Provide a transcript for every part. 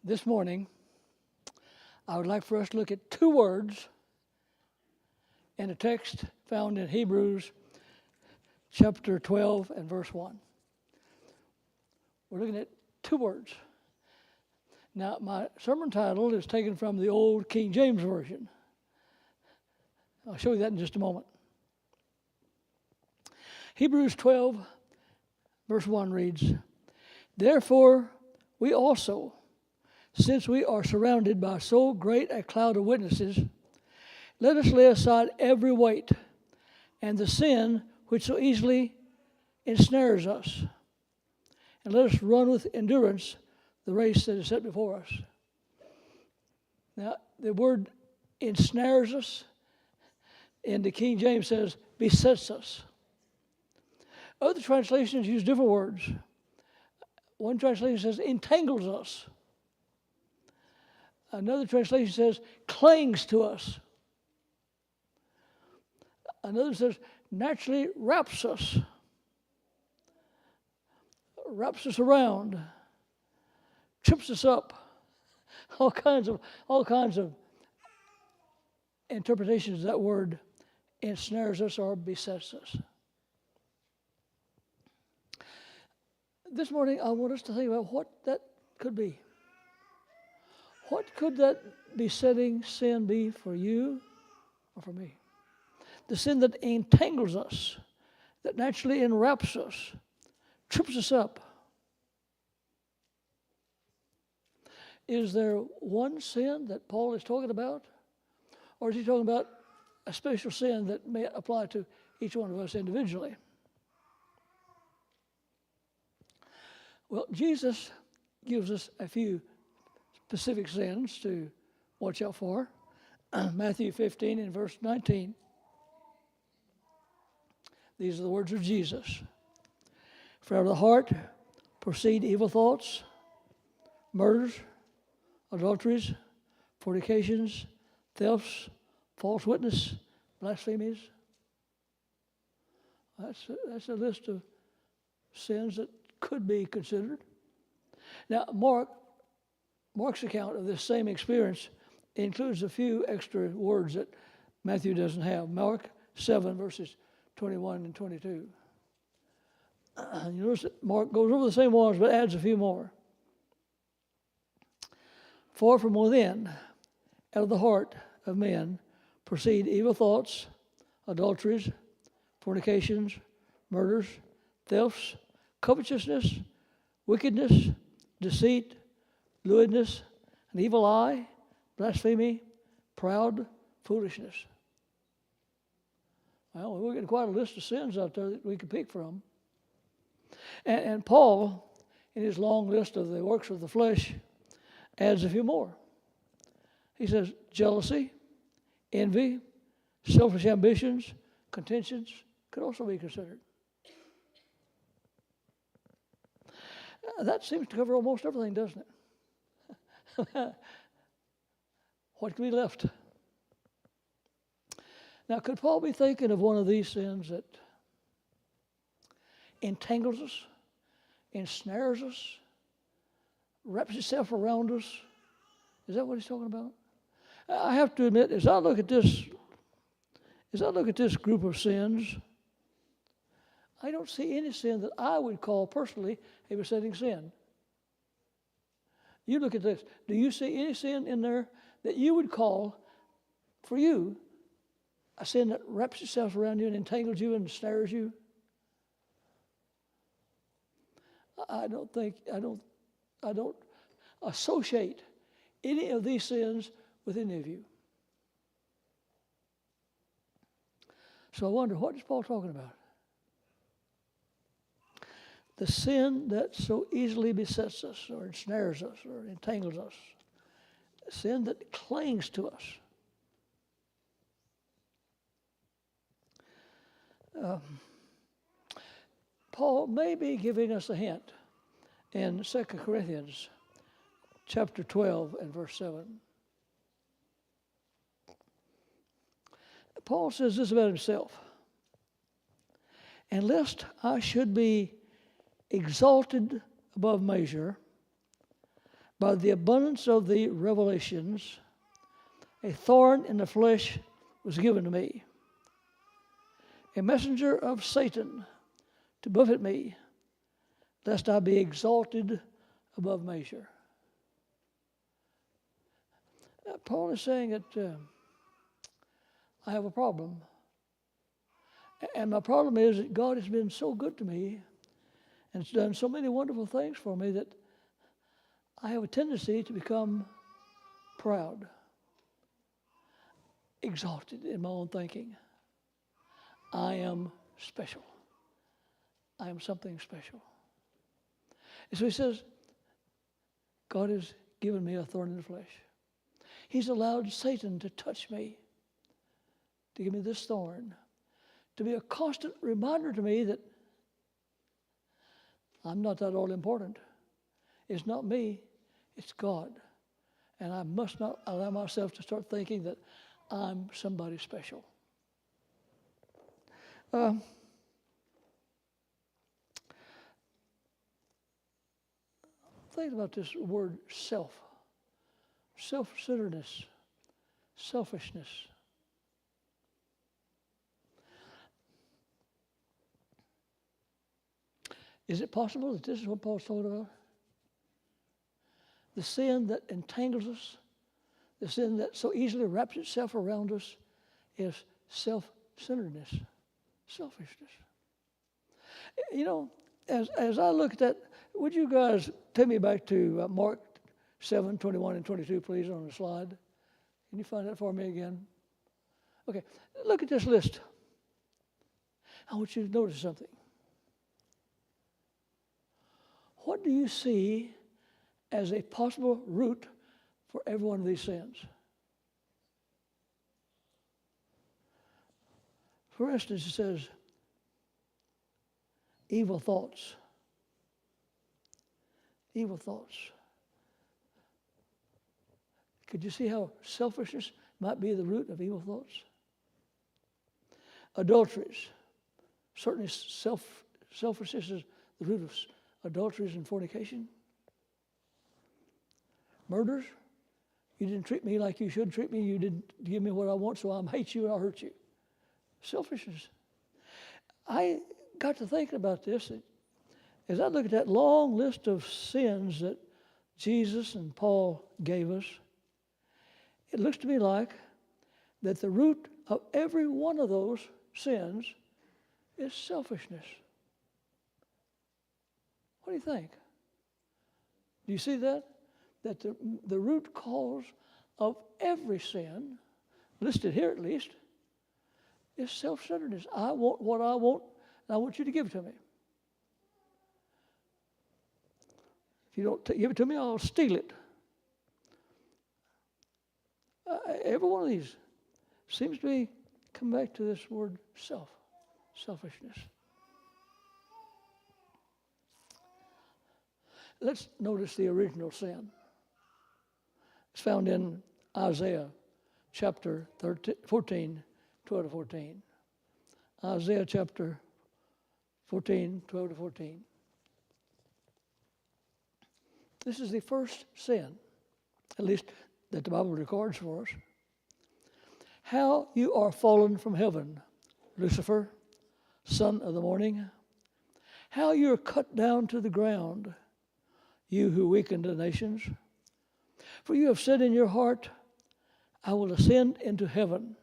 This morning, I would like for us to look at two words in a text found in Hebrews chapter 12 and verse 1. We're looking at two words. Now, my sermon title is taken from the old King James Version. I'll show you that in just a moment. Hebrews 12, verse 1 reads, "Therefore we also, since we are surrounded by so great a cloud of witnesses, let us lay aside every weight and the sin which so easily ensnares us, and let us run with endurance the race that is set before us." Now, the word ensnares us in the King James says besets us. Other translations use different words. One translation says entangles us. Another translation says clings to us. Another says naturally wraps us around, trips us up. All kinds of interpretations of that word ensnares us or besets us. This morning, I want us to think about what that could be. What could that besetting sin be for you or for me? The sin that entangles us, that naturally enwraps us, trips us up. Is there one sin that Paul is talking about? Or is he talking about a special sin that may apply to each one of us individually? Well, Jesus gives us a few specific sins to watch out for. Matthew 15 and verse 19. These are the words of Jesus. "For out of the heart proceed evil thoughts, murders, adulteries, fornications, thefts, false witness, blasphemies." That's a list of sins that could be considered. Now, Mark's account of this same experience includes a few extra words that Matthew doesn't have. Mark 7, verses 21 and 22. You notice that Mark goes over the same ones but adds a few more. "For from within, out of the heart of men, proceed evil thoughts, adulteries, fornications, murders, thefts, covetousness, wickedness, deceit, lewdness, an evil eye, blasphemy, proud, foolishness." Well, we're getting quite a list of sins out there that we could pick from. And Paul, in his long list of the works of the flesh, adds a few more. He says jealousy, envy, selfish ambitions, contentions could also be considered. That seems to cover almost everything, doesn't it? What can be left? Now, could Paul be thinking of one of these sins that entangles us, ensnares us, wraps itself around us? Is that what he's talking about? I have to admit, as I look at this group of sins, I don't see any sin that I would call personally a besetting sin. You look at this. Do you see any sin in there that you would call, for you, a sin that wraps itself around you and entangles you and snares you? I don't associate any of these sins with any of you. So I wonder, what is Paul talking about? The sin that so easily besets us or ensnares us or entangles us. Sin that clings to us. Paul may be giving us a hint in 2 Corinthians chapter 12 and verse 7. Paul says this about himself: "And lest I should be exalted above measure, By the abundance of the revelations, a thorn in the flesh was given to me, a messenger of Satan to buffet me, lest I be exalted above measure. Paul is saying that I have a problem. And my problem is that God has been so good to me and has done so many wonderful things for me that I have a tendency to become proud, exalted in my own thinking. I am special. I am something special. And so he says, God has given me a thorn in the flesh. He's allowed Satan to touch me, to give me this thorn, to be a constant reminder to me that I'm not that all important. It's not me, it's God. And I must not allow myself to start thinking that I'm somebody special. Think about this word self. Self-centeredness, selfishness. Is it possible that this is what Paul's talking about? The sin that entangles us, the sin that so easily wraps itself around us is self-centeredness, selfishness. You know, as I look at that, would you guys take me back to Mark 7, 21 and 22, please, on the slide? Can you find that for me again? Okay, look at this list. I want you to notice something. What do you see as a possible root for every one of these sins? For instance, it says, evil thoughts. Evil thoughts. Could you see how selfishness might be the root of evil thoughts? Adulteries. Certainly selfishness is the root of adulteries and fornication. Murders. You didn't treat me like you should treat me. You didn't give me what I want, so I hate you and I'll hurt you. Selfishness. I got to thinking about this as I look at that long list of sins that Jesus and Paul gave us. It looks to me like that the root of every one of those sins is selfishness. What do you think? Do you see that? That the root cause of every sin, listed here at least, is self-centeredness. I want what I want, and I want you to give it to me. If you don't give it to me, I'll steal it. Every one of these seems to be come back to this word selfishness. Let's notice the original sin. It's found in Isaiah chapter 14, 12 to 14. Isaiah chapter 14, 12 to 14. This is the first sin, at least that the Bible records for us. How you are fallen from heaven, Lucifer, son of the morning. How you are cut down to the ground, you who weaken the nations. For you have said in your heart, I will ascend into heaven.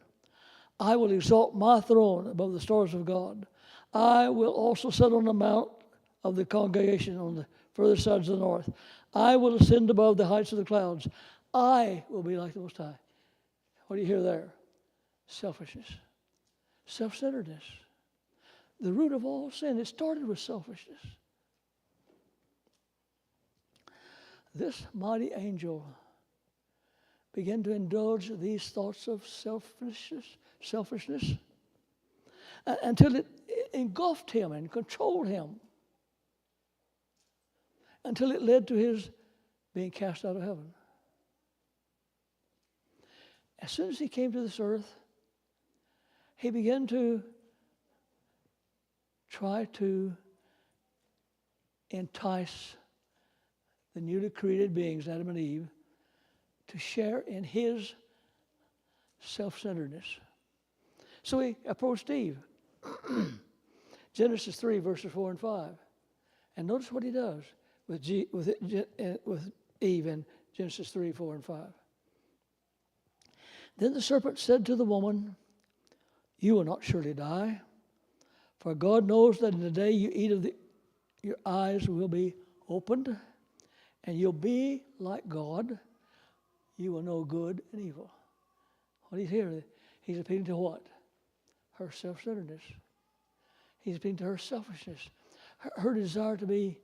I will exalt my throne above the stars of God. I will also sit on the mount of the congregation on the further sides of the north. I will ascend above the heights of the clouds. I will be like the Most High. What do you hear there? Selfishness. Self-centeredness. The root of all sin, it started with selfishness. This mighty angel began to indulge these thoughts of selfishness until it engulfed him and controlled him, until it led to his being cast out of heaven. As soon as he came to this earth, he began to try to entice the newly created beings, Adam and Eve, to share in his self-centeredness. So he approached Eve. Genesis 3, verses 4 and 5. And notice what he does with Eve in Genesis 3, 4 and 5. Then the serpent said to the woman, "You will not surely die, for God knows that in the day you eat of your eyes will be opened, and you'll be like God. You will know good and evil." What he's here, he's appealing to what? Her self-centeredness. He's appealing to her selfishness, her desire to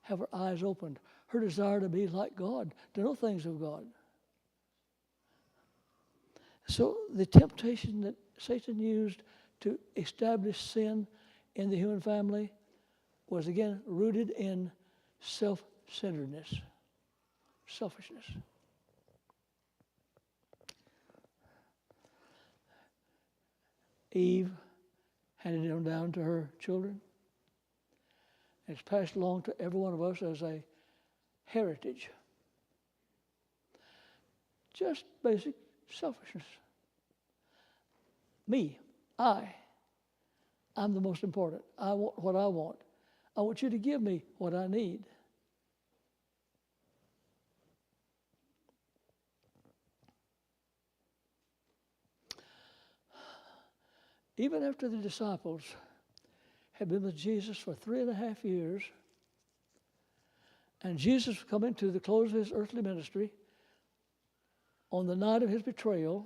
have her eyes opened, her desire to be like God, to know things of God. So the temptation that Satan used to establish sin in the human family was again rooted in self-centeredness, selfishness. Eve handed it down to her children. It's passed along to every one of us as a heritage. Just basic selfishness. Me, I'm the most important. I want what I want. I want you to give me what I need. Even after the disciples had been with Jesus for 3.5 years, and Jesus was coming to the close of his earthly ministry, on the night of his betrayal,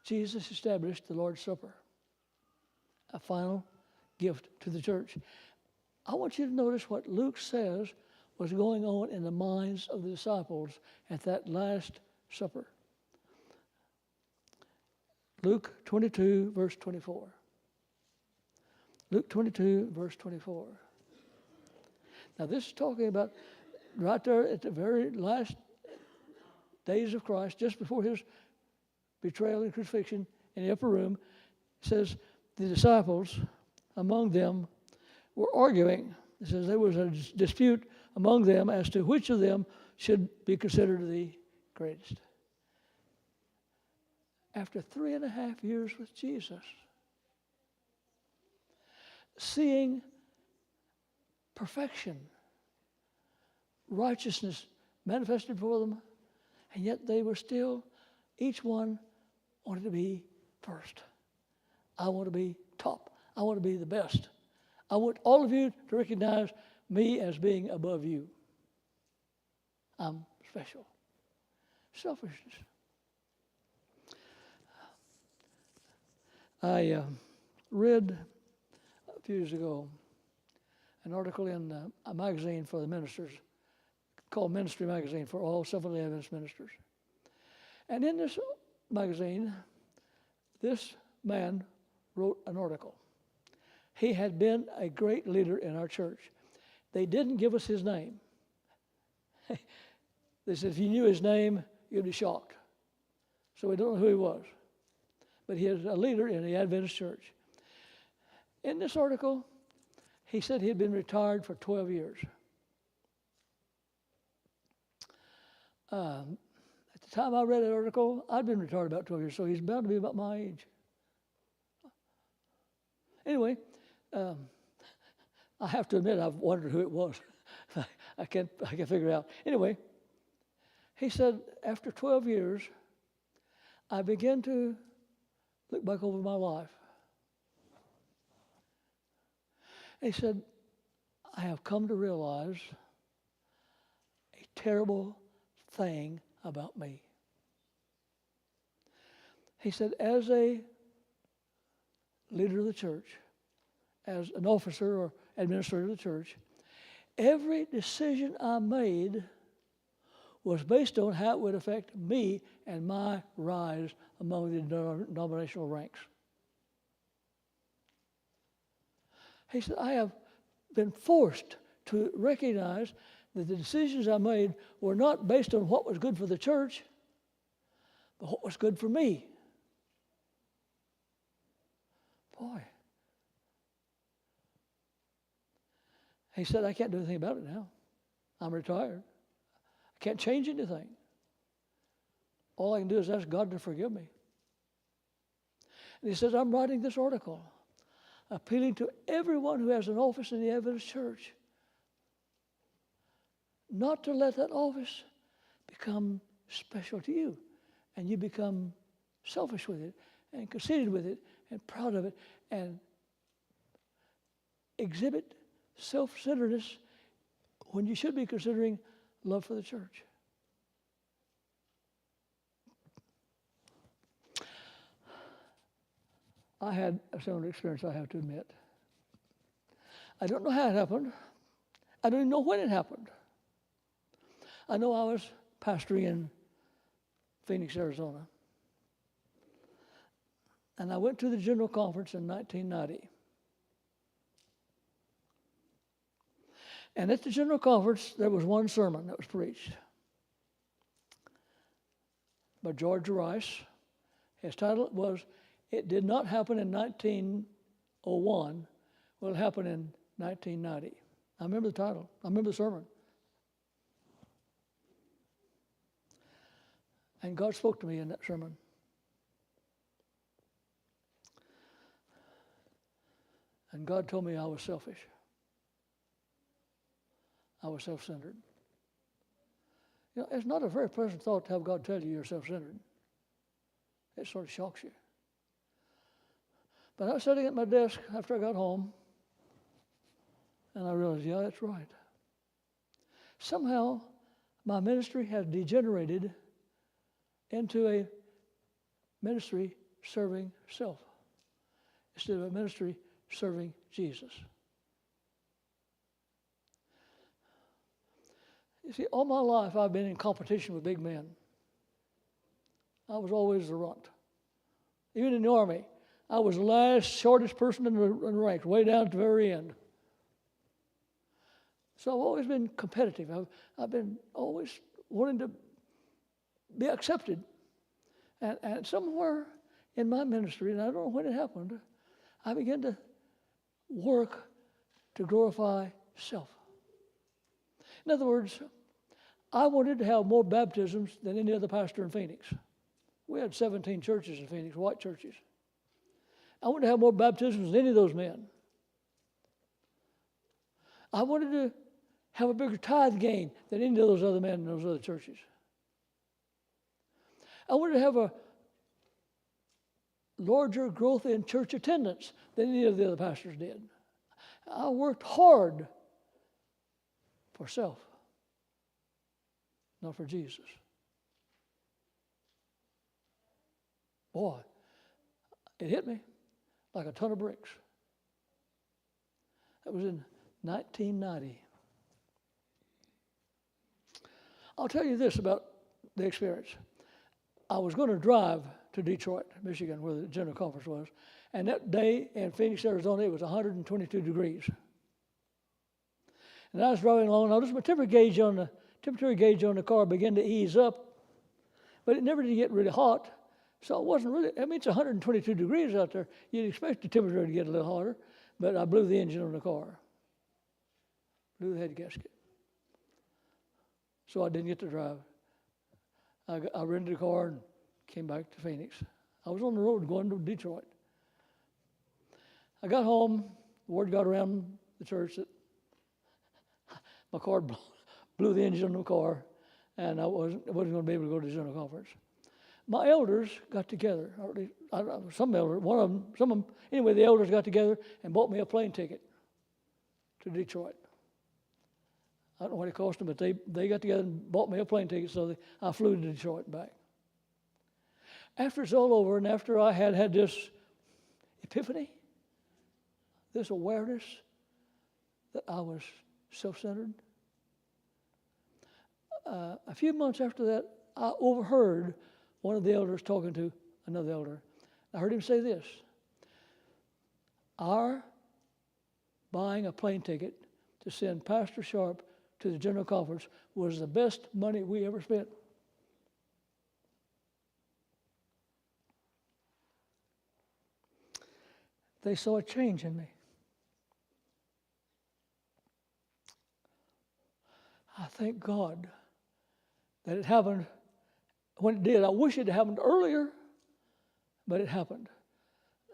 Jesus established the Lord's Supper, a final gift to the church. I want you to notice what Luke says was going on in the minds of the disciples at that last supper. Luke 22, verse 24. Luke 22, verse 24. Now this is talking about right there at the very last days of Christ, just before his betrayal and crucifixion in the upper room. It says the disciples among them were arguing. It says there was a dispute among them as to which of them should be considered the greatest. After 3.5 years with Jesus, seeing perfection, righteousness manifested before them, and yet they were still, each one wanted to be first. I want to be top. I want to be the best. I want all of you to recognize me as being above you. I'm special. Selfishness. I read a few years ago an article in a magazine for the ministers called Ministry Magazine for all Seventh-day Adventist ministers. And in this magazine, this man wrote an article. He had been a great leader in our church. They didn't give us his name. They said if you knew his name, you'd be shocked. So we don't know who he was. But he is a leader in the Adventist church. In this article, he said he had been retired for 12 years. At the time I read that article, I'd been retired about 12 years, so he's bound to be about my age. Anyway, I have to admit I've wondered who it was. I can't figure it out. Anyway, he said, after 12 years, I began to look back over my life. He said, I have come to realize a terrible thing about me. He said, as a leader of the church, as an officer or administrator of the church, every decision I made was based on how it would affect me and my rise among the denominational ranks. He said, I have been forced to recognize that the decisions I made were not based on what was good for the church, but what was good for me. Boy. He said, I can't do anything about it now. I'm retired. can't change anything. All I can do is ask God to forgive me. And he says, I'm writing this article appealing to everyone who has an office in the Adventist church not to let that office become special to you, and you become selfish with it and conceited with it and proud of it and exhibit self-centeredness when you should be considering love for the church. I had a similar experience, I have to admit. I don't know how it happened. I don't even know when it happened. I know I was pastoring in Phoenix, Arizona. And I went to the General Conference in 1990. And at the General Conference, there was one sermon that was preached by George Rice. His title was, It Did Not Happen in 1901, Will It Happen in 1990? I remember the title. I remember the sermon. And God spoke to me in that sermon. And God told me I was selfish. I was self-centered. You know, it's not a very pleasant thought to have God tell you you're self-centered. It sort of shocks you. But I was sitting at my desk after I got home, and I realized, yeah, that's right. Somehow, my ministry has degenerated into a ministry serving self instead of a ministry serving Jesus. You see, all my life I've been in competition with big men. I was always the runt. Even in the Army, I was the last, shortest person in the ranks, way down at the very end. So I've always been competitive. I've been always wanting to be accepted. And somewhere in my ministry, and I don't know when it happened, I began to work to glorify self. In other words, I wanted to have more baptisms than any other pastor in Phoenix. We had 17 churches in Phoenix, white churches. I wanted to have more baptisms than any of those men. I wanted to have a bigger tithe gain than any of those other men in those other churches. I wanted to have a larger growth in church attendance than any of the other pastors did. I worked hard for self, not for Jesus. Boy, it hit me like a ton of bricks. That was in 1990. I'll tell you this about the experience. I was going to drive to Detroit, Michigan, where the General Conference was, and that day in Phoenix, Arizona, it was 122 degrees. And I was driving along, and I noticed my temperature gauge on the car began to ease up, but it never did get really hot. So it wasn't really, I mean, it's 122 degrees out there. You'd expect the temperature to get a little hotter, but I blew the engine on the car, blew the head gasket. So I didn't get to drive. I rented a car and came back to Phoenix. I was on the road going to Detroit. I got home, the word got around the church that my car blew the engine on the car, and I wasn't going to be able to go to the General Conference. My elders got together, or at least, some elders, one of them, some of them, anyway, the elders got together and bought me a plane ticket to Detroit. I don't know what it cost them, but they got together and bought me a plane ticket, so I flew to Detroit and back. After it's all over, and after I had this epiphany, this awareness that I was self-centered, a few months after that, I overheard one of the elders talking to another elder. I heard him say this: our buying a plane ticket to send Pastor Sharp to the General Conference was the best money we ever spent. They saw a change in me. I thank God that it happened when it did. I wish it had happened earlier, but it happened.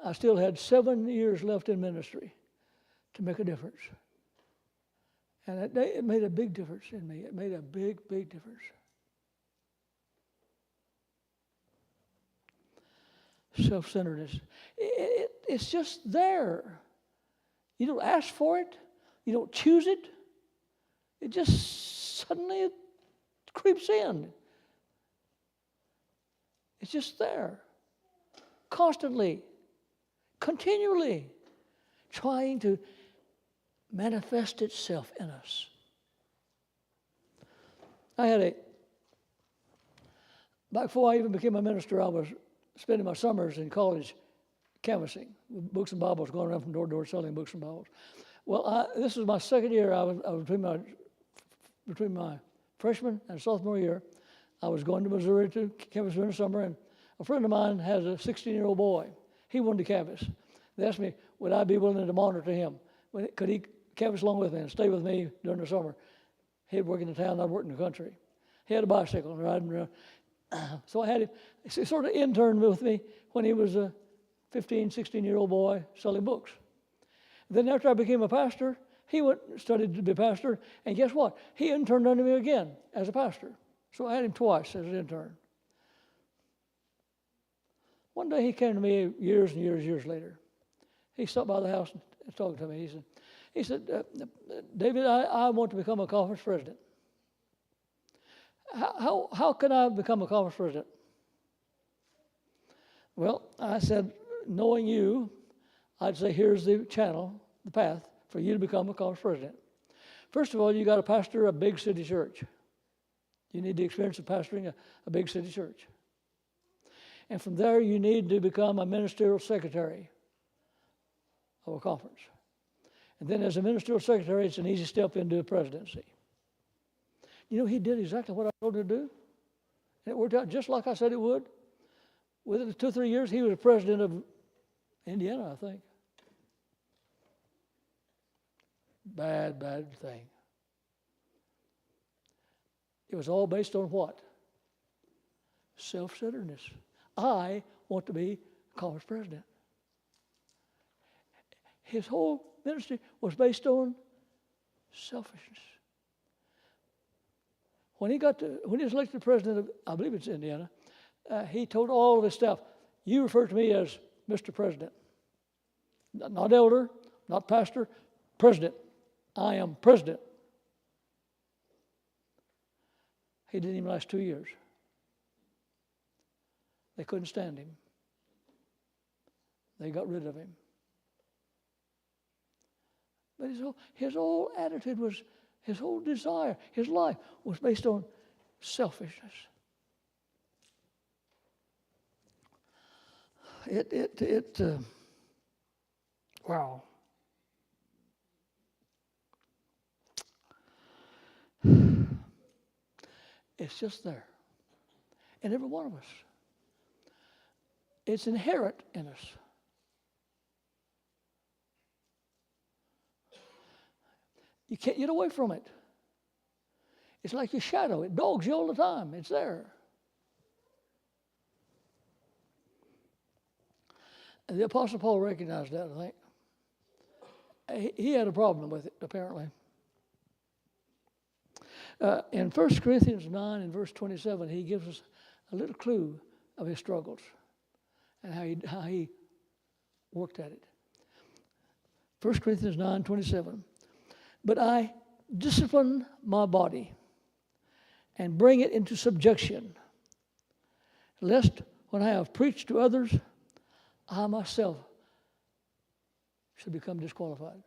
I still had 7 years left in ministry to make a difference. And that day, it made a big difference in me. It made a big, big difference. Self-centeredness. It's just there. You don't ask for it. You don't choose it. It just suddenly creeps in. It's just there. Constantly, continually trying to manifest itself in us. Back before I even became a minister, I was spending my summers in college canvassing with books and Bibles, going around from door to door selling books and Bibles. Well, this was my second year. I was between my freshman and sophomore year. I was going to Missouri to canvass during the summer, and a friend of mine has a 16-year-old boy. He wanted to canvass. They asked me, would I be willing to monitor him? Could he canvass along with me and stay with me during the summer? He'd work in the town, I'd work in the country. He had a bicycle and riding around. So I had him, he sort of interned with me when he was a 15, 16-year-old boy selling books. Then after I became a pastor, he went and studied to be a pastor, and guess what? He interned under me again as a pastor. So I had him twice as an intern. One day he came to me years and years later. He stopped by the house and talked to me. He said, David, I want to become a conference president. How can I become a conference president? Well, I said, knowing you, I'd say here's the channel, the path for you to become a conference president. First of all, you got to pastor a big city church. You need the experience of pastoring a big city church. And from there, you need to become a ministerial secretary of a conference. And then as a ministerial secretary, it's an easy step into a presidency. You know, he did exactly what I told him to do. And it worked out just like I said it would. Within 2 or 3 years, he was the president of Indiana, I think. Bad thing. It was all based on what? Self-centeredness. I want to be conference president. His whole ministry was based on selfishness. When he was elected president of, I believe it's Indiana, he told all of his staff, you refer to me as Mr. President. Not elder, not pastor, president. I am president. He didn't even last 2 years. They couldn't stand him. They got rid of him. But his whole attitude was, his whole desire, his life was based on selfishness. Wow. It's just there. In every one of us. It's inherent in us. You can't get away from it. It's like your shadow. It dogs you all the time. It's there. And the Apostle Paul recognized that, I think. He had a problem with it, apparently. In 1 Corinthians 9 and verse 27, he gives us a little clue of his struggles and how he worked at it. 1 Corinthians 9:27. But I discipline my body and bring it into subjection, lest when I have preached to others, I myself should become disqualified.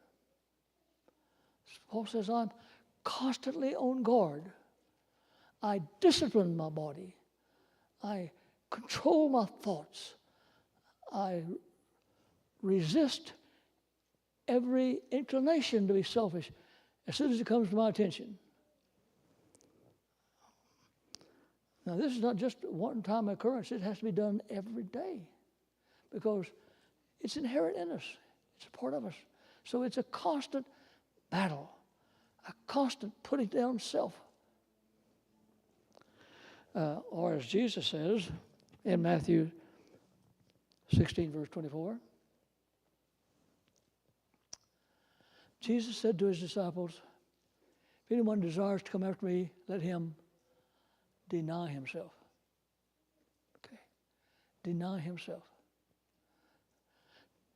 Paul says, I'm constantly on guard. I discipline my body. I control my thoughts. I resist every inclination to be selfish as soon as it comes to my attention. Now, this is not just a one-time occurrence. It has to be done every day because it's inherent in us. It's a part of us. So it's a constant battle, a constant putting down self. or as Jesus says in Matthew 16, verse 24, Jesus said to his disciples, if anyone desires to come after me, let him deny himself. Okay. Deny himself.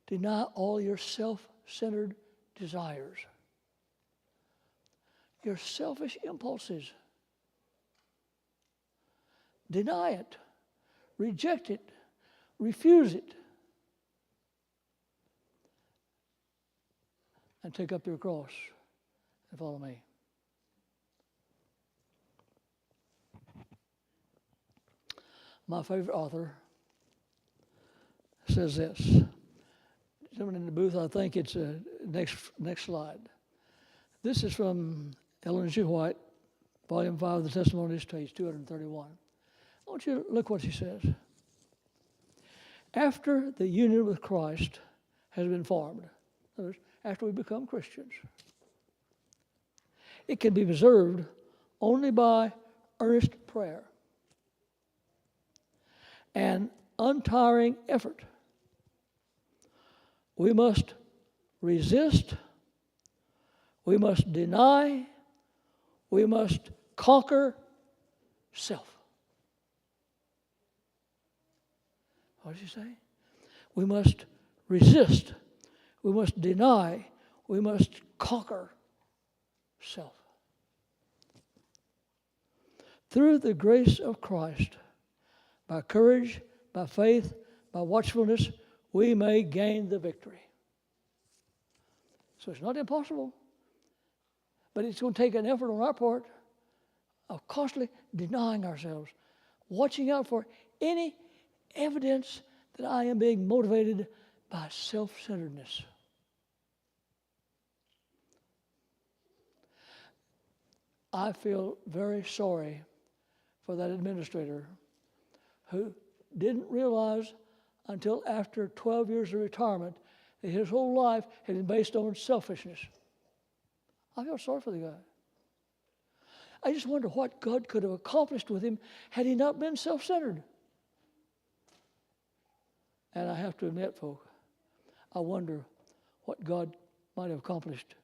Deny all your self-centered desires, your selfish impulses. Deny it. Reject it. Refuse it. And take up your cross and follow me. My favorite author says this. Someone in the booth, I think it's next slide. This is from Ellen G. White, Volume 5 of the Testimonies, page 231. I want you to look what she says. After the union with Christ has been formed, in other words, after we become Christians, it can be preserved only by earnest prayer and untiring effort. We must resist, we must deny, we must conquer self. What did you say? We must resist, we must deny, we must conquer self. Through the grace of Christ, by courage, by faith, by watchfulness, we may gain the victory. So it's not impossible, but it's going to take an effort on our part of constantly denying ourselves, watching out for any evidence that I am being motivated by self-centeredness. I feel very sorry for that administrator who didn't realize until after 12 years of retirement that his whole life had been based on selfishness. I feel sorry for the guy. I just wonder what God could have accomplished with him had he not been self-centered. And I have to admit, folk, I wonder what God might have accomplished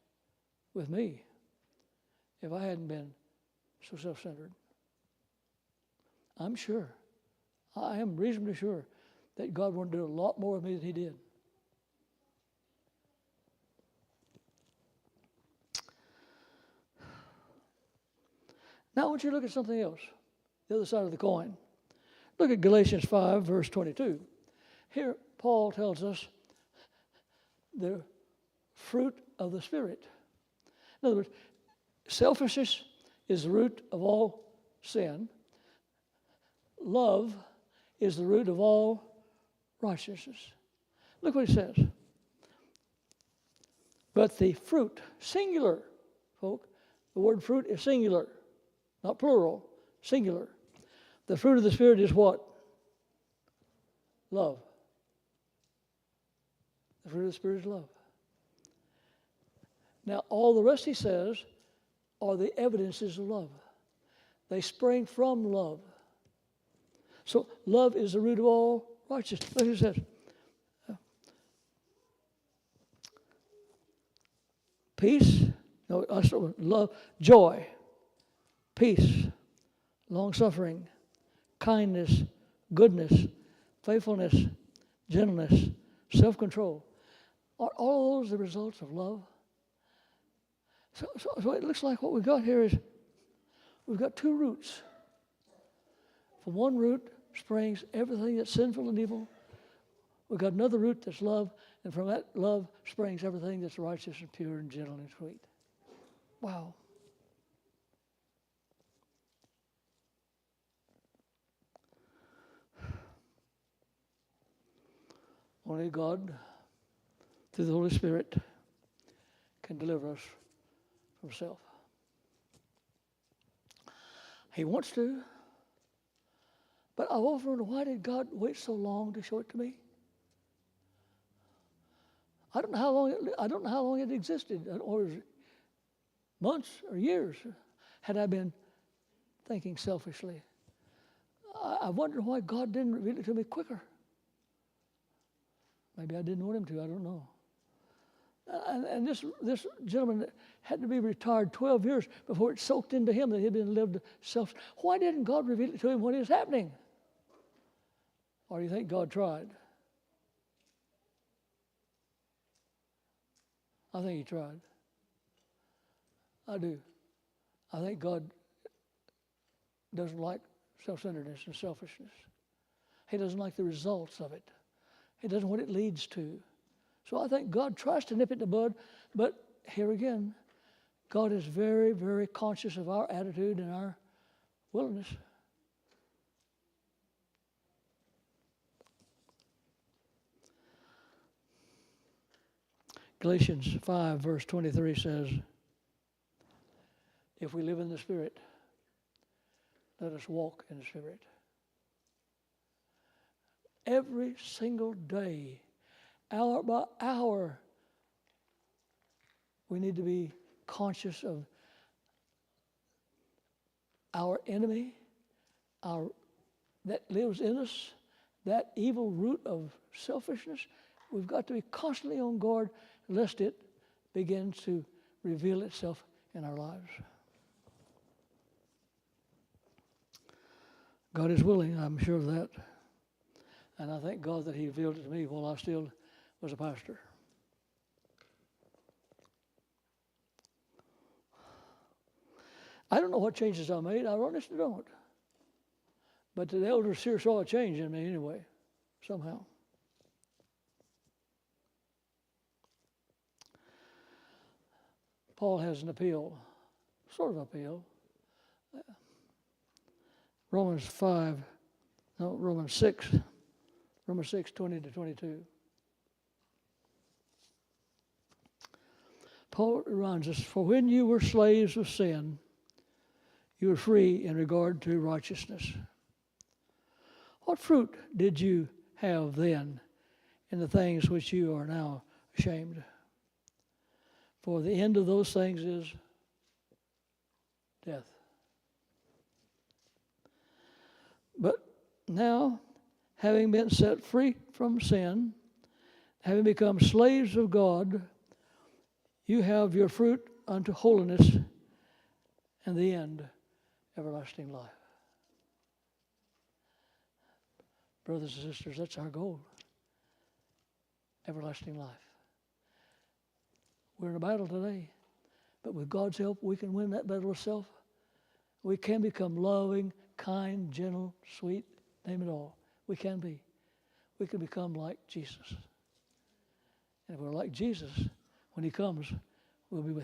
with me if I hadn't been so self-centered. I'm sure, I am reasonably sure that God wanted to do a lot more with me than he did. Now I want you to look at something else, the other side of the coin. Look at Galatians 5, verse 22. Here, Paul tells us the fruit of the Spirit. In other words, selfishness is the root of all sin. Love is the root of all righteousness. Look what he says. But the fruit, singular, folk, the word fruit is singular, not plural, singular. The fruit of the Spirit is what? Love. The fruit of the Spirit is love. Now, all the rest he says are the evidences of love. They spring from love. So, love is the root of all righteousness. Look what he says. Peace, no, I start with love, joy, peace, long-suffering, kindness, goodness, faithfulness, gentleness, self-control. Are all those the results of love? So it looks like what we've got here is we've got two roots. From one root springs everything that's sinful and evil. We've got another root that's love, and from that love springs everything that's righteous and pure and gentle and sweet. Wow. Only God, through the Holy Spirit, can deliver us from self. He wants to, but I've often wondered, why did God wait so long to show it to me? I don't know how long it existed, or months or years, had I been thinking selfishly. I wonder why God didn't reveal it to me quicker. Maybe I didn't want him to, I don't know. And this gentleman had to be retired 12 years before it soaked into him that he had been lived self. Why didn't God reveal it to him when it was happening? Or do you think God tried? I think he tried. I do. I think God doesn't like self-centeredness and selfishness. He doesn't like the results of it. He doesn't what it leads to. So I think God tries to nip it in the bud, but here again, God is very, very conscious of our attitude and our willingness. Galatians 5, verse 23 says, if we live in the Spirit, let us walk in the Spirit. Every single day, hour by hour, we need to be conscious of our enemy, that lives in us, that evil root of selfishness. We've got to be constantly on guard lest it begins to reveal itself in our lives. God is willing, I'm sure of that. And I thank God that he revealed it to me while I still was a pastor. I don't know what changes I made. I honestly don't. But the elders sure saw a change in me anyway, somehow. Paul has an appeal, sort of appeal. Romans 6, 20 to 22. Paul reminds us, for when you were slaves of sin, you were free in regard to righteousness. What fruit did you have then in the things which you are now ashamed? For the end of those things is death. But now, having been set free from sin, having become slaves of God, you have your fruit unto holiness, and the end, everlasting life. Brothers and sisters, that's our goal. Everlasting life. We're in a battle today, but with God's help, we can win that battle of self. We can become loving, kind, gentle, sweet, name it all. We can be. We can become like Jesus. And if we're like Jesus, when he comes, we'll be with him.